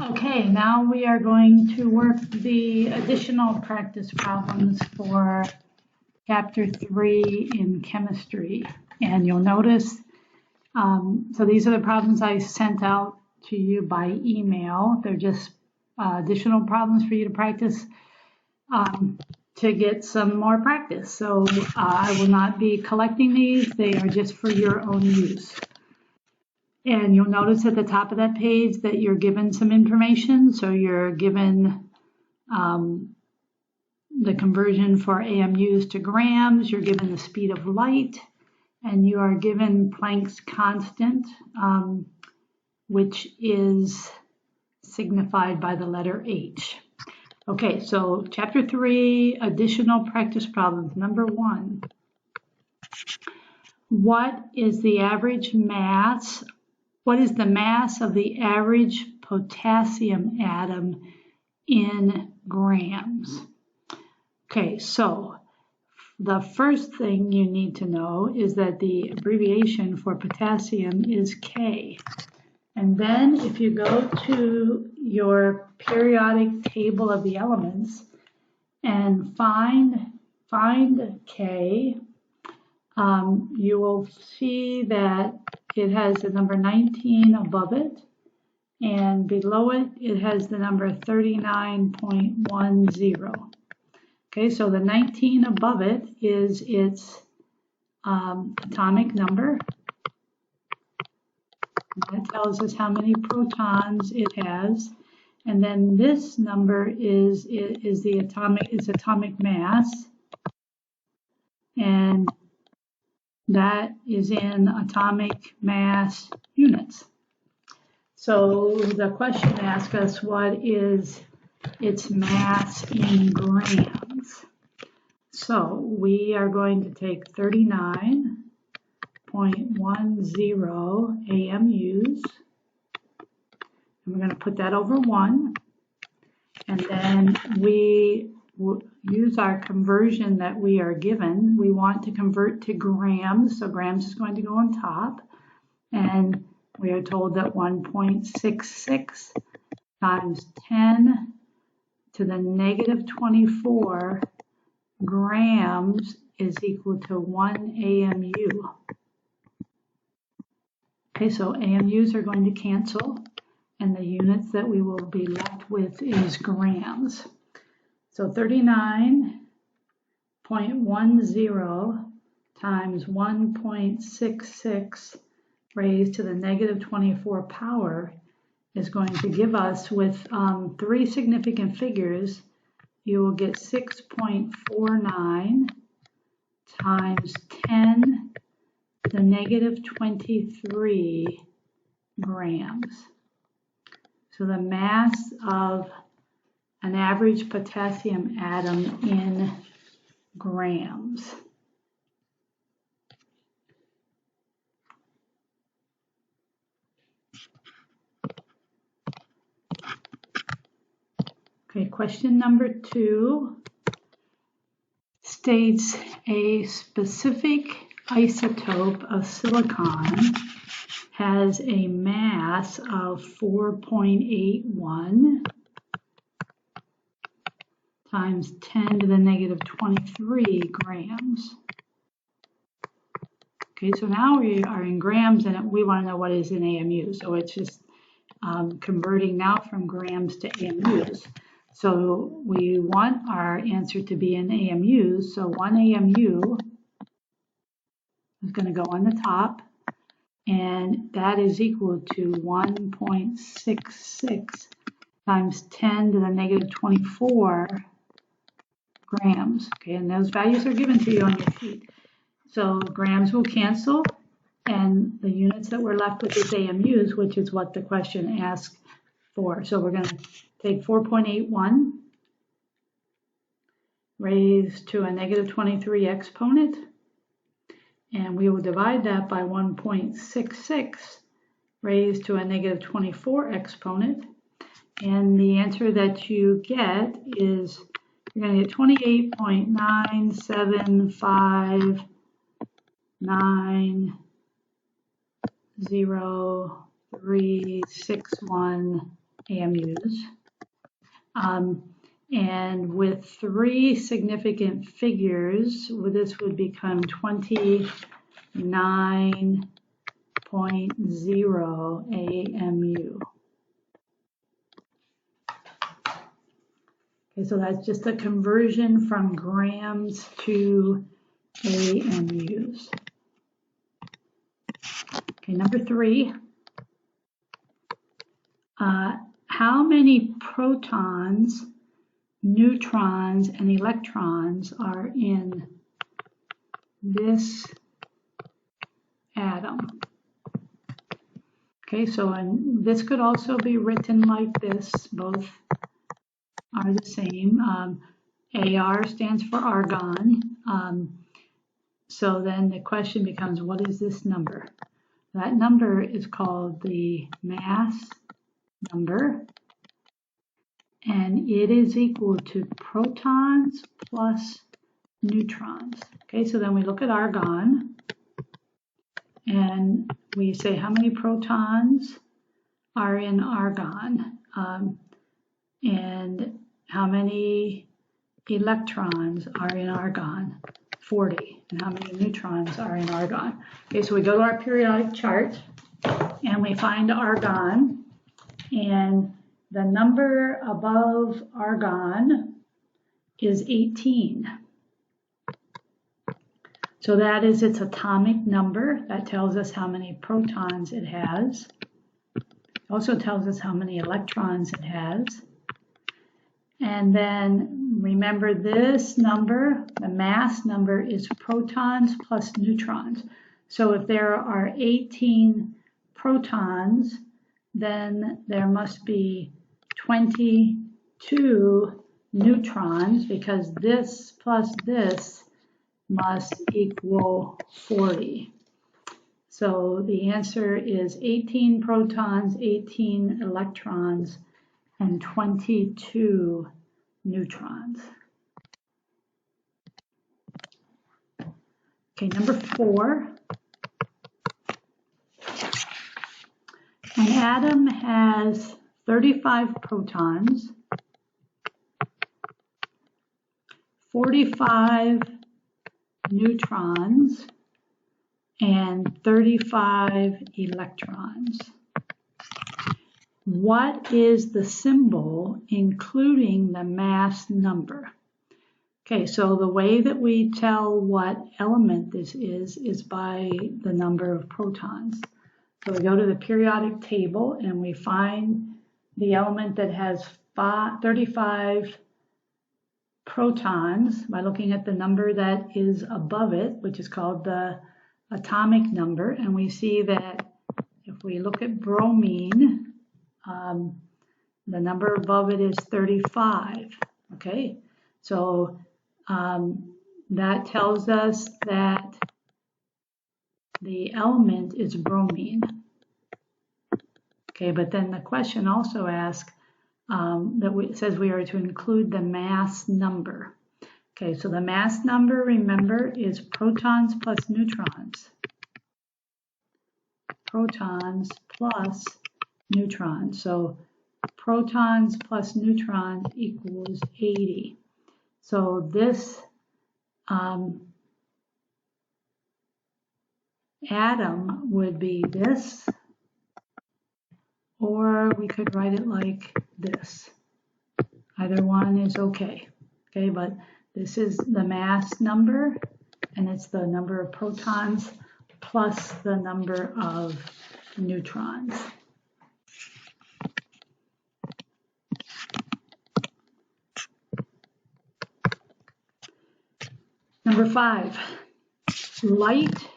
Okay, now we are going to work the additional practice problems for Chapter 3 in chemistry. And you'll notice, so these are the problems I sent out to you by email. They're just additional problems for you to practice to get some more practice. So I will not be collecting these. They are just for your own use. And you'll notice at the top of that page that you're given some information. So you're given the conversion for AMUs to grams, you're given the speed of light, and you are given Planck's constant, which is signified by the letter H. Okay, so Chapter 3, additional practice problems. Number 1, what is the average mass? What is the mass of the average potassium atom in grams? Okay, so the first thing you need to know is that the abbreviation for potassium is K. And then if you go to your periodic table of the elements and find K, you will see that it has the number 19 above it, and below it, it has the number 39.10. Okay, so the 19 above it is its atomic number. That tells us how many protons it has. And then this number is the atomic mass. And that is in atomic mass units. So the question asks us, what is its mass in grams? So we are going to take 39.10 AMUs, and we're going to put that over 1, and then we use our conversion that we are given. We want to convert to grams, so grams is going to go on top, and we are told that 1.66 times 10 to the negative 24 grams is equal to 1 AMU. Okay, so AMUs are going to cancel, and the units that we will be left with is grams. So 39.10 times 1.66 raised to the negative 24 power is going to give us, with 3 significant figures, you will get 6.49 times 10 to the negative 23 grams. So the mass of an average potassium atom in grams. Okay, question number 2 states a specific isotope of silicon has a mass of 4.81 times 10 to the negative 23 grams. Okay, so now we are in grams, and we want to know what is in AMU. So it's just converting now from grams to AMUs. So we want our answer to be in AMUs. So 1 AMU is going to go on the top, and that is equal to 1.66 times 10 to the negative 24 grams. Okay, and those values are given to you on your sheet. So grams will cancel, and the units that we're left with is AMUs, which is what the question asks for. So we're going to take 4.81 raised to a negative 23 exponent, and we will divide that by 1.66 raised to a negative 24 exponent, and the answer that you get is you're going to get 28.97590.361 AMUs. And with 3 significant figures, this would become 29.0 AMU. Okay, so that's just a conversion from grams to AMUs. Okay, number 3. How many protons, neutrons, and electrons are in this atom? Okay, so this could also be written like this. Both are the same. AR stands for argon. So then the question becomes, what is this number? That number is called the mass number, and it is equal to protons plus neutrons. Okay, so then we look at argon, and we say how many protons are in argon, and how many electrons are in argon? 40. And how many neutrons are in argon? Okay, so we go to our periodic chart and we find argon, and the number above argon is 18. So that is its atomic number. That tells us how many protons it has. It also tells us how many electrons it has. And then remember this number, the mass number, is protons plus neutrons. So if there are 18 protons, then there must be 22 neutrons, because this plus this must equal 40. So the answer is 18 protons, 18 electrons, and 22 neutrons. Okay, number 4. An atom has 35 protons, 45 neutrons, and 35 electrons. What is the symbol including the mass number? Okay, so the way that we tell what element this is by the number of protons. So we go to the periodic table and we find the element that has 35 protons by looking at the number that is above it, which is called the atomic number. And we see that if we look at bromine, the number above it is 35. Okay, so that tells us that the element is bromine. Okay, but then the question also asks it says we are to include the mass number. Okay, so the mass number, remember, is protons plus neutrons. Protons plus neutrons. So protons plus neutrons equals 80. So this atom would be this, or we could write it like this. Either one is okay. Okay, but this is the mass number, and it's the number of protons plus the number of neutrons. Number 5, light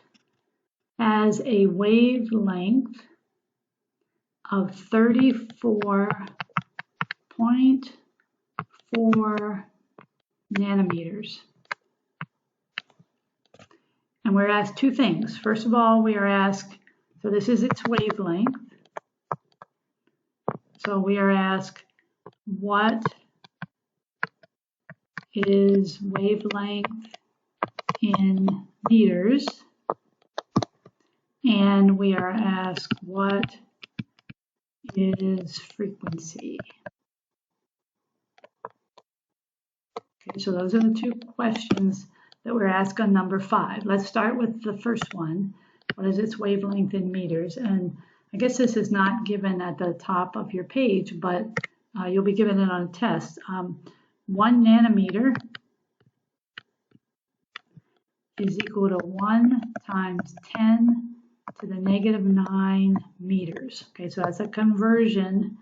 has a wavelength of 34.4 nanometers. And we're asked 2 things. First of all, we are asked, so this is its wavelength. So we are asked, what is wavelength in meters? And we are asked, what is frequency? Okay, so those are the two questions that we're asked on number 5. Let's start with the first one. What is its wavelength in meters? And I guess this is not given at the top of your page, but you'll be given it on a test. 1 nanometer is equal to 1 times 10 to the negative 9 meters. Okay, so that's a conversion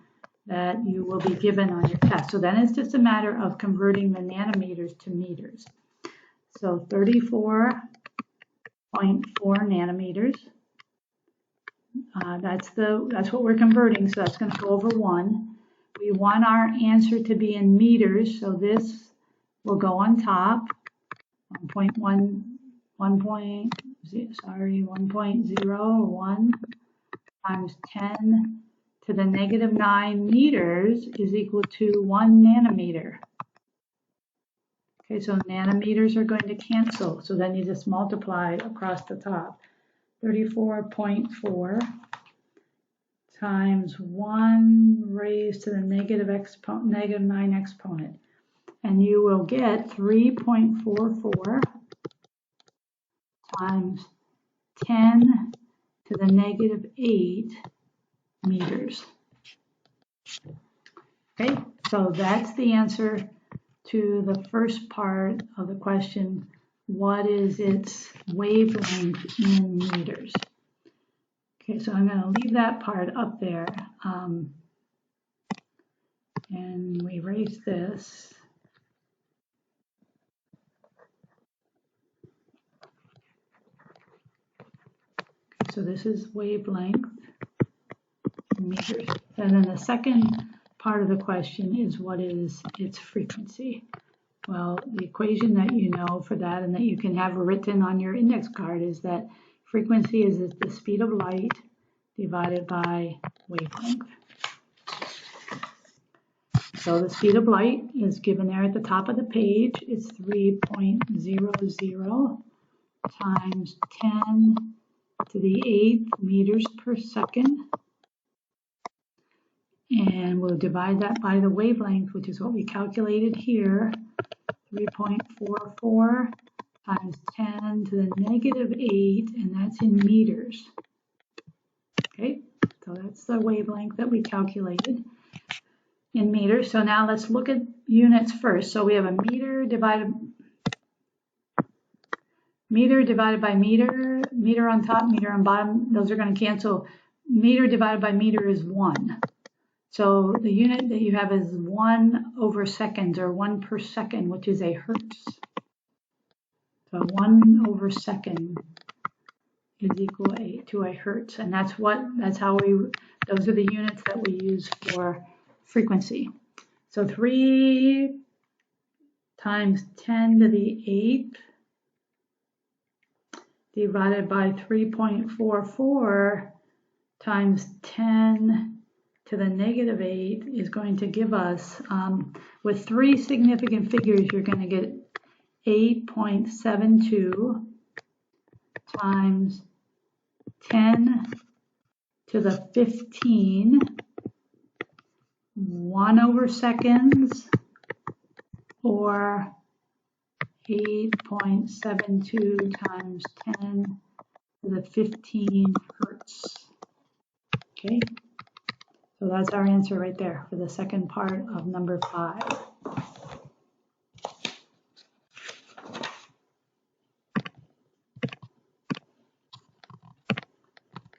that you will be given on your test. So then it's just a matter of converting the nanometers to meters. So 34.4 nanometers. That's what we're converting, so that's going to go over 1. We want our answer to be in meters, so this will go on top. 1.01 times 10 to the negative 9 meters is equal to 1 nanometer. Okay, so nanometers are going to cancel, so then you just multiply across the top. 34.4 times 1 raised to the negative 9 exponent. And you will get 3.44 times 10 to the negative 8 meters. Okay, so that's the answer to the first part of the question. What is its wavelength in meters? Okay, so I'm going to leave that part up there. And we erase this. Okay, so this is wavelength in meters. And then the second part of the question is what is its frequency? Well, the equation that you know for that and that you can have written on your index card is that frequency is the speed of light divided by wavelength. So the speed of light is given there at the top of the page. It's 3.00 times 10 to the 8th meters per second. And we'll divide that by the wavelength, which is what we calculated here. 3.44 times 10 to the negative 8, and that's in meters. Okay, so that's the wavelength that we calculated in meters. So now let's look at units first. So we have a meter divided by meter, meter on top, meter on bottom. Those are going to cancel. Meter divided by meter is 1. So the unit that you have is 1 over seconds, or 1 per second, which is a hertz. So 1 over second is equal to a hertz, and those are the units that we use for frequency. So 3 times 10 to the 8th divided by 3.44 times 10 to the negative 8 is going to give us, with 3 significant figures, you're going to get 8.72 times 10 to the 15, 1 over seconds, or 8.72 times 10 to the 15 hertz. Okay, so that's our answer right there for the second part of number 5.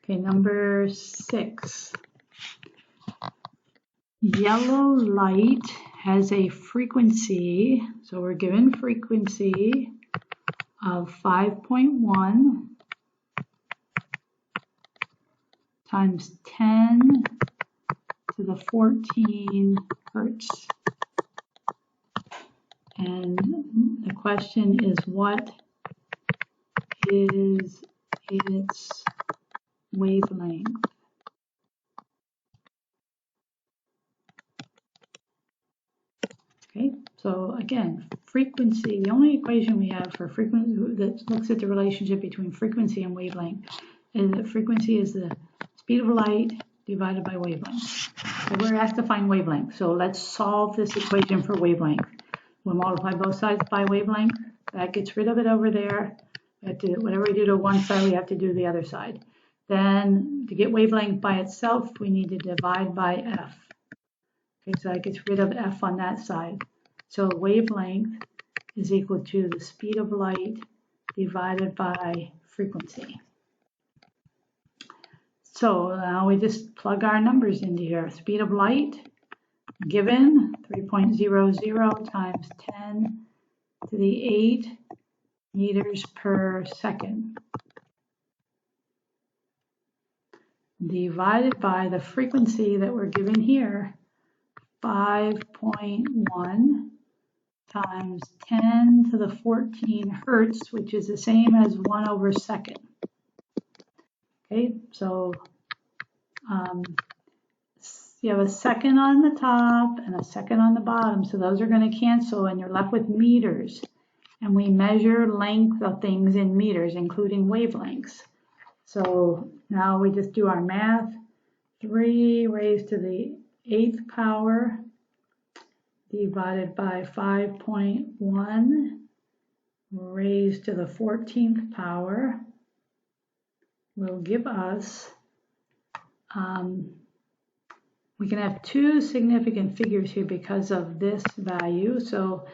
Okay, number 6. Yellow light has a frequency, so we're given frequency of 5.1 times 10 to the 14 hertz. And the question is, what is its wavelength? Okay, so again, frequency, the only equation we have for frequency that looks at the relationship between frequency and wavelength is that frequency is the speed of light divided by wavelength. So we're asked to find wavelength. So let's solve this equation for wavelength. We'll multiply both sides by wavelength. That gets rid of it over there. We have to, whatever we do to one side, we have to do the other side. Then to get wavelength by itself, we need to divide by f. Okay, so that gets rid of f on that side. So wavelength is equal to the speed of light divided by frequency. So now we just plug our numbers into here. Speed of light given 3.00 times 10 to the 8 meters per second divided by the frequency that we're given here, 5.1 times 10 to the 14 hertz, which is the same as 1 over second. Okay, so you have a second on the top and a second on the bottom, so those are going to cancel and you're left with meters. And we measure length of things in meters, including wavelengths. So now we just do our math. 3 raised to the 8th power divided by 5.1 raised to the 14th power will give us, we can have two significant figures here because of this value. So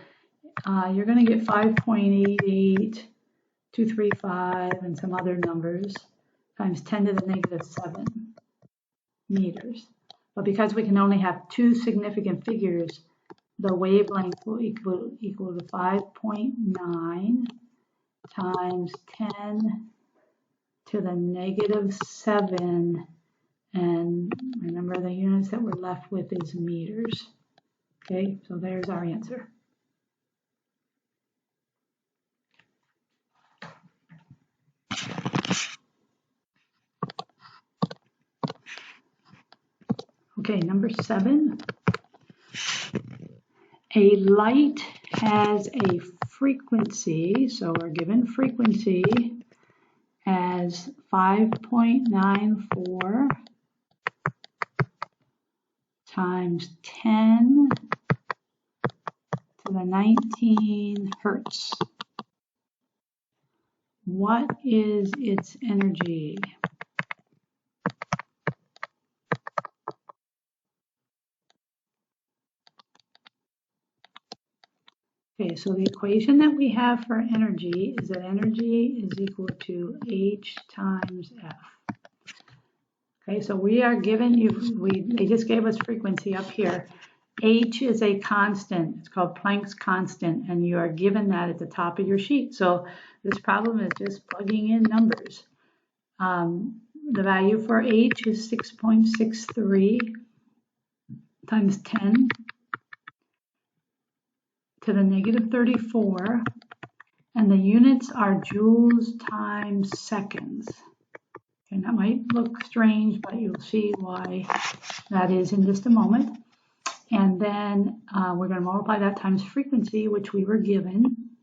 you're going to get 5.88235 and some other numbers times 10 to the negative 7 meters. But because we can only have two significant figures, the wavelength will equal to 5.9 times 10 to the negative 7. And remember, the units that we're left with is meters. Okay, so there's our answer. Okay, number 7. A light has a frequency, so we're given frequency as 5.94 times 10 to the 19 hertz. What is its energy? Okay, so the equation that we have for energy is that energy is equal to H times F. Okay, so we are given, they just gave us frequency up here. H is a constant, it's called Planck's constant, and you are given that at the top of your sheet. So this problem is just plugging in numbers. The value for H is 6.63 times 10 to the negative 34, and the units are joules times seconds. And that might look strange, but you'll see why that is in just a moment. And then we're going to multiply that times frequency, which we were given.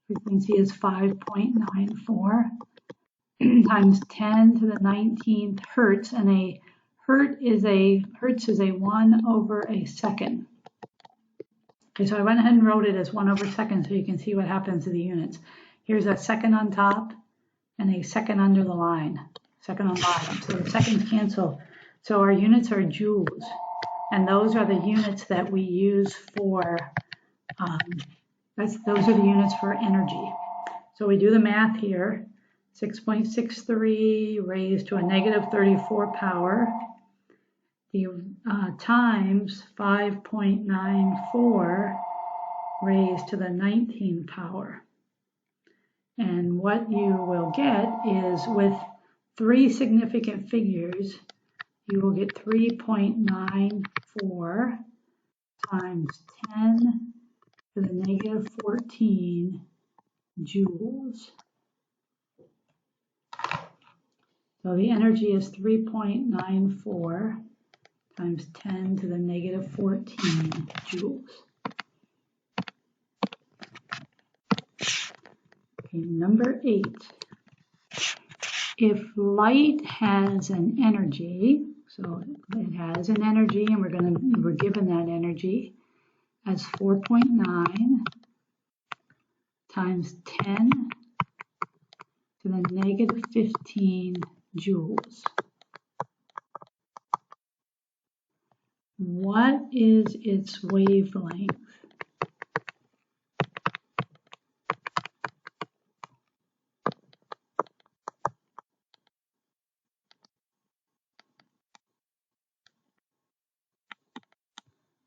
Frequency is 5.94 times 10 to the 19th hertz, and a hertz is a 1 over a second. Okay, so I went ahead and wrote it as 1 over second so you can see what happens to the units. Here's a second on top and a second under the line, second on bottom. So the seconds cancel. So our units are joules, and those are the units that we use for, those are the units for energy. So we do the math here, 6.63 raised to a negative 34 power. Times 5.94 raised to the 19 power. And what you will get is, with three significant figures, you will get 3.94 times 10 to the negative 14 joules. So the energy is 3.94 times 10 to the negative 14 joules. Okay, number 8. If light has an energy, So it has an energy, and we're given that energy as 4.9 times 10 to the negative 15 joules. What is its wavelength?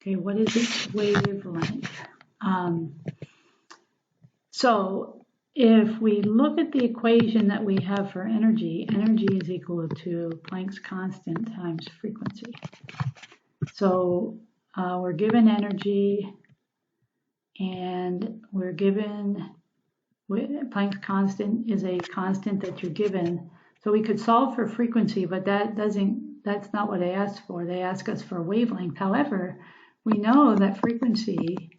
Okay, what is its wavelength? So if we look at the equation that we have for energy, energy is equal to Planck's constant times frequency. So we're given energy, and we're given Planck's constant is a constant that you're given. So we could solve for frequency, but that's not what they asked for. They ask us for wavelength. However, we know that frequency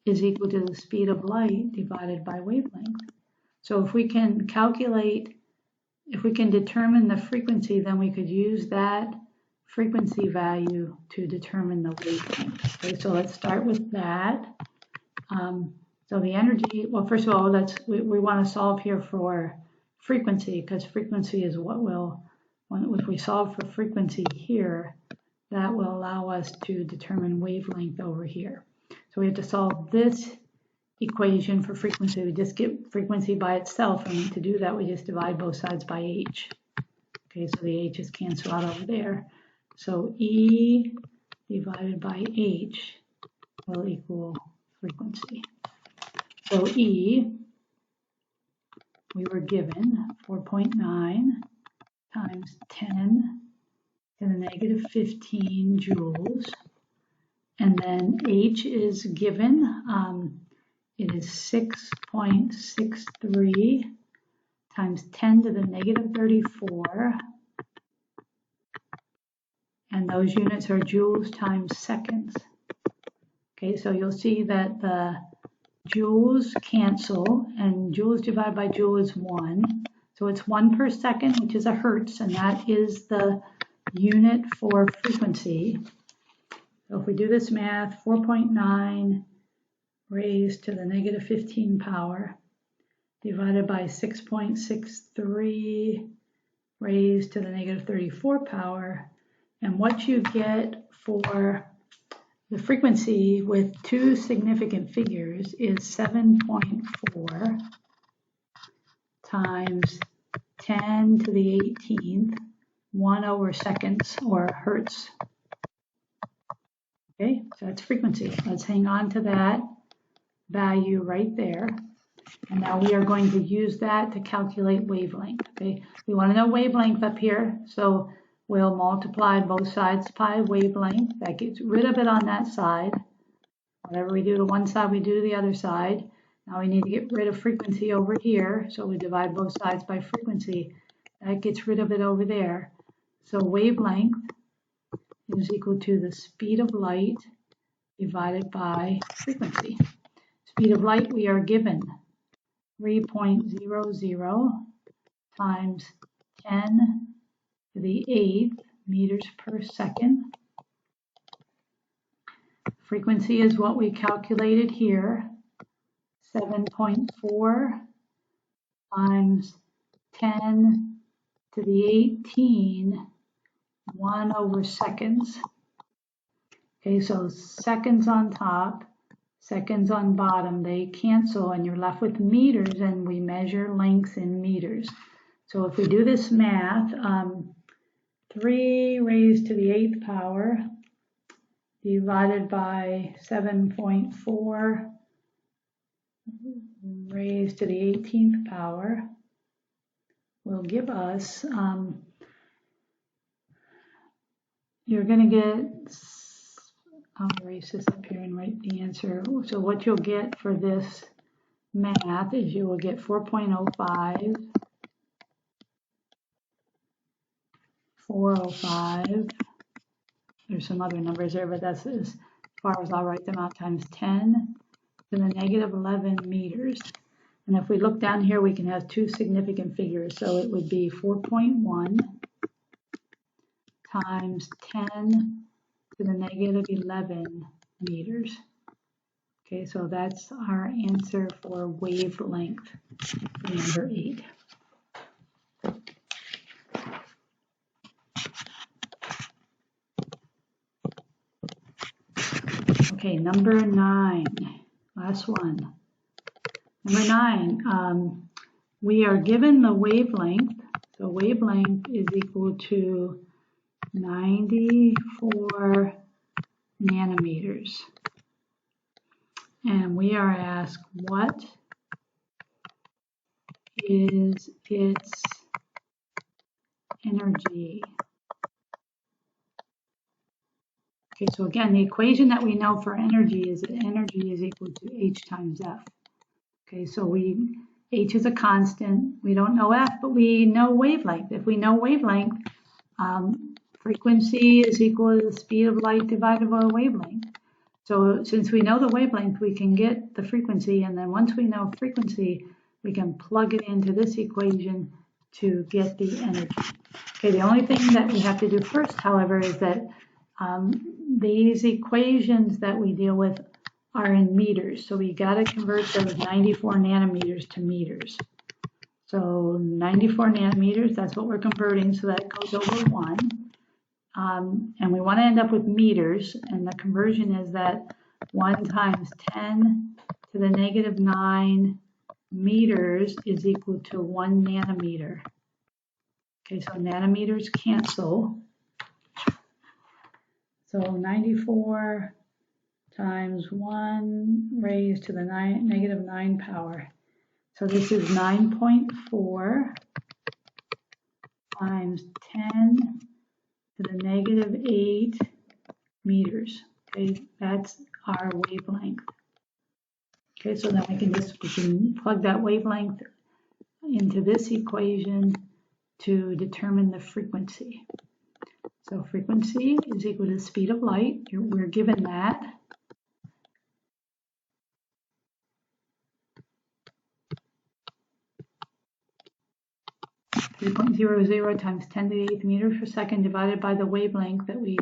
is equal to the speed of light divided by wavelength. So if we can determine the frequency, then we could use that frequency value to determine the wavelength. Okay, so let's start with that. So the energy, well, first of all, we want to solve here for frequency, because frequency is what will, if we solve for frequency here, that will allow us to determine wavelength over here. So we have to solve this equation for frequency. We just get frequency by itself, and to do that, we just divide both sides by h. Okay, so the h's cancel out over there. So E divided by h will equal frequency. So E, we were given 4.9 times 10 to the negative 15 joules. And then H is given, it is 6.63 times 10 to the negative 34. And those units are joules times seconds. Okay, so you'll see that the joules cancel, and joules divided by joule is 1. So it's 1 per second, which is a hertz, and that is the unit for frequency. So if we do this math, 4.9 raised to the negative 15 power divided by 6.63 raised to the negative 34 power, and what you get for the frequency with two significant figures is 7.4 times 10 to the 18th, 1 over seconds, or hertz. Okay, so that's frequency. Let's hang on to that value right there. And now we are going to use that to calculate wavelength. Okay, we want to know wavelength up here, so we'll multiply both sides by wavelength. That gets rid of it on that side. Whatever we do to one side, we do to the other side. Now we need to get rid of frequency over here, so we divide both sides by frequency. That gets rid of it over there. So wavelength is equal to the speed of light divided by frequency. Speed of light we are given 3.00 times 10 to the 8th meters per second. Frequency is what we calculated here, 7.4 times 10 to the 18, 1 over seconds. Okay, so seconds on top, seconds on bottom, they cancel, and you're left with meters, and we measure lengths in meters. So if we do this math, 3 raised to the 8th power divided by 7.4 raised to the 18th power will give us, you're going to get, I'll erase this up here and write the answer. So what you'll get for this math is you will get 4.05, 405. There's some other numbers there, but that's as far as I'll write them out, times 10 to the negative 11 meters. And if we look down here, we can have two significant figures. So it would be 4.1 times 10 to the negative 11 meters. Okay, so that's our answer for wavelength for number 8. Okay, number 9, last one. Number 9, we are given the wavelength. So wavelength is equal to 94 nanometers. And we are asked, what is its energy? Okay, so again, the equation that we know for energy is that energy is equal to H times F. Okay, so H is a constant. We don't know F, but we know wavelength. If we know wavelength, frequency is equal to the speed of light divided by wavelength. So since we know the wavelength, we can get the frequency, and then once we know frequency, we can plug it into this equation to get the energy. Okay, the only thing that we have to do first, however, is that these equations that we deal with are in meters. So we got to convert those 94 nanometers to meters. So 94 nanometers, that's what we're converting, so that goes over 1. And we want to end up with meters, and the conversion is that 1 times 10 to the negative 9 meters is equal to 1 nanometer. Okay, so nanometers cancel. So 94 times 1 raised to the negative 9 power. So this is 9.4 times 10 to the negative 8 meters. Okay, that's our wavelength. Okay, so then we can plug that wavelength into this equation to determine the frequency. So frequency is equal to the speed of light. We're given that. .00 times 10 to the 8th meters per second divided by the wavelength that we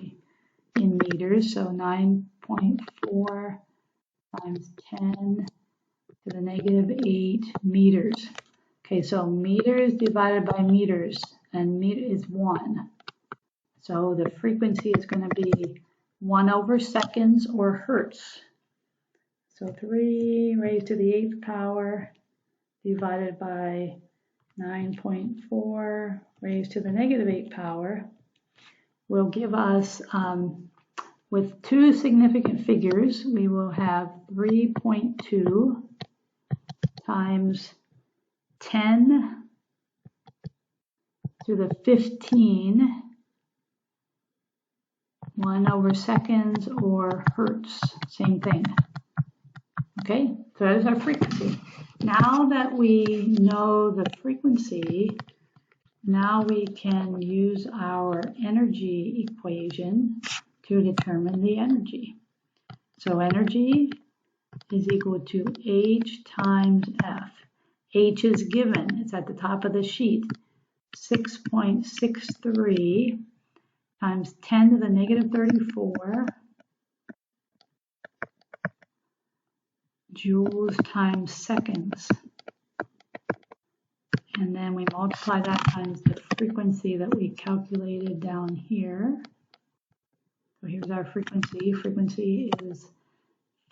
in meters. So 9.4 times 10 to the negative 8 meters. Okay, so meters divided by meters, and meter is 1. So the frequency is going to be 1 over seconds or hertz. So 3 raised to the 8th power divided by 9.4 raised to the negative 8th power will give us, with 2 significant figures, we will have 3.2 times 10 to the 15, 1 over seconds or hertz, same thing. Okay, so that is our frequency. Now that we know the frequency, now we can use our energy equation to determine the energy. So energy is equal to H times F. H is given, it's at the top of the sheet, 6.63 times 10 to the negative 34 joules times seconds. And then we multiply that times the frequency that we calculated down here. So here's our frequency. Frequency is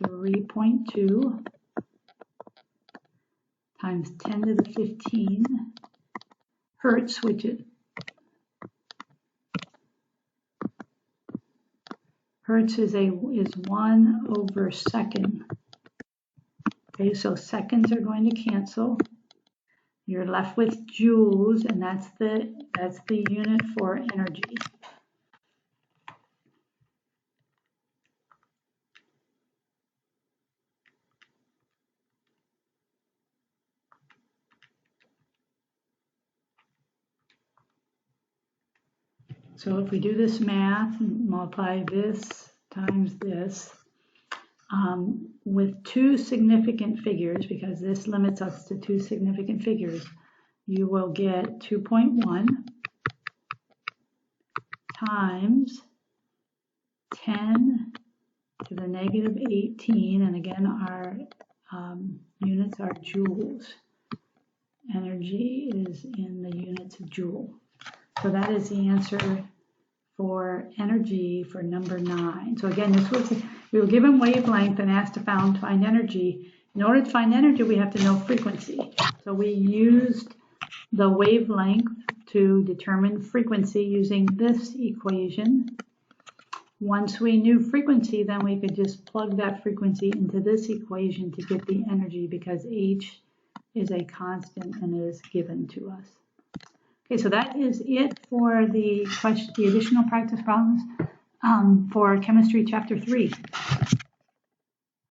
3.2 times 10 to the 15 hertz, which is hertz is 1 over second. Okay, so seconds are going to cancel. You're left with joules, and that's the unit for energy. So if we do this math and multiply this times this, with 2 significant figures, because this limits us to 2 significant figures, you will get 2.1 times 10 to the negative 18, and again our units are joules. Energy is in the units of joule. So that is the answer for energy for number 9. So again, we were given wavelength and asked to find energy. In order to find energy, we have to know frequency. So we used the wavelength to determine frequency using this equation. Once we knew frequency, then we could just plug that frequency into this equation to get the energy, because H is a constant and is given to us. Okay, so that is it for the additional practice problems for chemistry chapter 3.